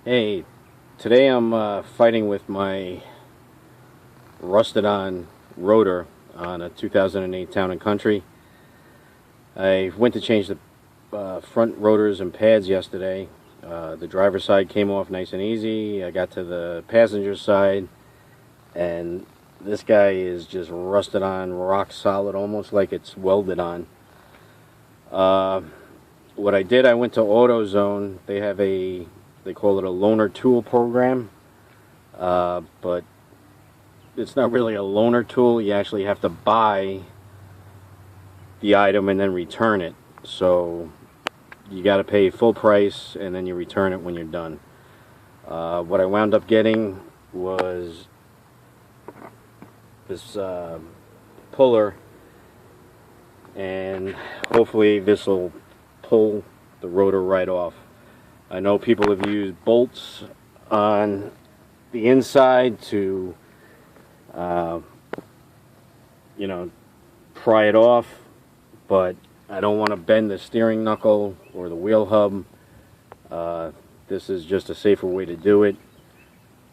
Hey, today I'm fighting with my rusted on rotor on a 2008 Town & Country. I went to change the front rotors and pads yesterday. The driver's side came off nice and easy. I got to the passenger side and this guy is just rusted on, rock solid, almost like it's welded on. What I did, I went to AutoZone. They have they call it a loaner tool program, but it's not really a loaner tool. You actually have to buy the item and then return it. So you got to pay full price and then you return it when you're done. What I wound up getting was this puller, and hopefully this will pull the rotor right off. I know people have used bolts on the inside to you know, pry it off, but I don't want to bend the steering knuckle or the wheel hub. This is just a safer way to do it.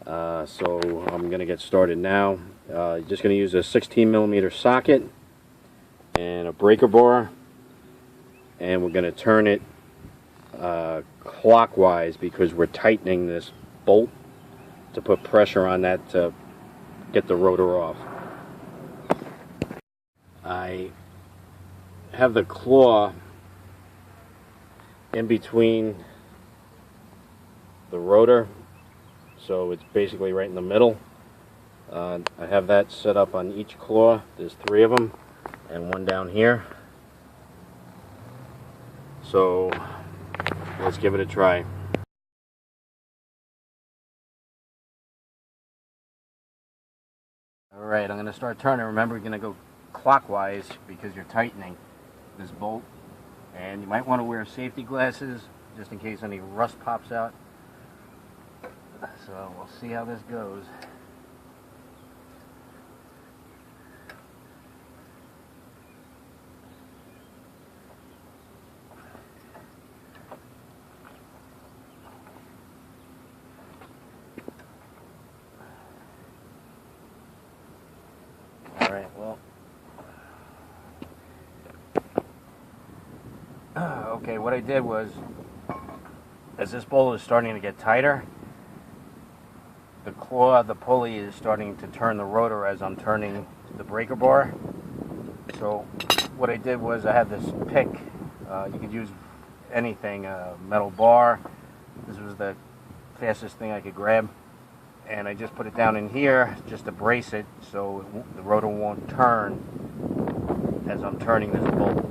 So I'm going to get started now. Just going to use a 16mm socket and a breaker bar, and we're going to turn it clockwise because we're tightening this bolt to put pressure on that to get the rotor off. I have the claw in between the rotor, so it's basically right in the middle. I have that set up on each claw. There's 3 of them and one down here. So let's give it a try. Alright, I'm going to start turning. Remember, you're going to go clockwise because you're tightening this bolt. And you might want to wear safety glasses just in case any rust pops out. So we'll see how this goes. Alright, well, okay, what I did was, as this bolt is starting to get tighter, the claw, the pulley is starting to turn the rotor as I'm turning the breaker bar. So what I did was I had this pick. You could use anything, a metal bar. This was the fastest thing I could grab. And I just put it down in here just to brace it so the rotor won't turn as I'm turning this bolt.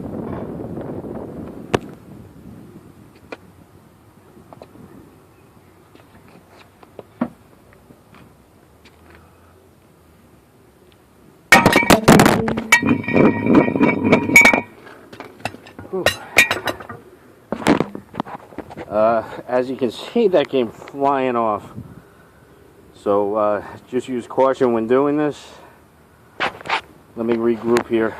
As you can see, that came flying off. So just use caution when doing this. Let me regroup here.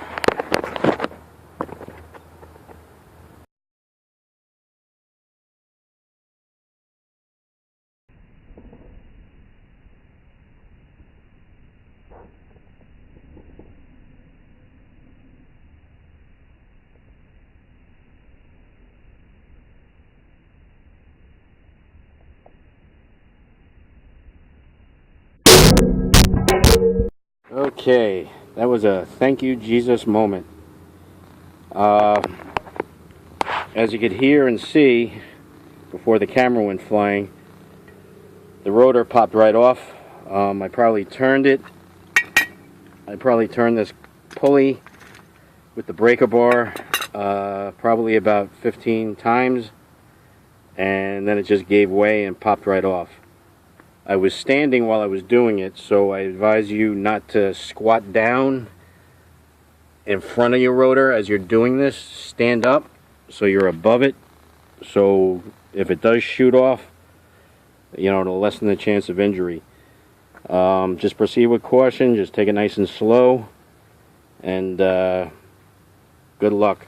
Okay, that was a thank you Jesus moment. As you could hear and see before the camera went flying, the rotor popped right off. I probably turned it. I probably turned this pulley with the breaker bar probably about 15 times, and then it just gave way and popped right off. I was standing while I was doing it, so I advise you not to squat down in front of your rotor as you're doing this. Stand up so you're above it, so if it does shoot off, you know, it'll lessen the chance of injury. Just proceed with caution, just take it nice and slow, and good luck.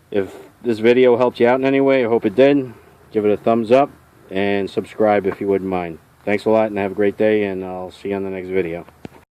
If this video helped you out in any way, I hope it did. Give it a thumbs up, and subscribe if you wouldn't mind. Thanks a lot and have a great day, and I'll see you on the next video.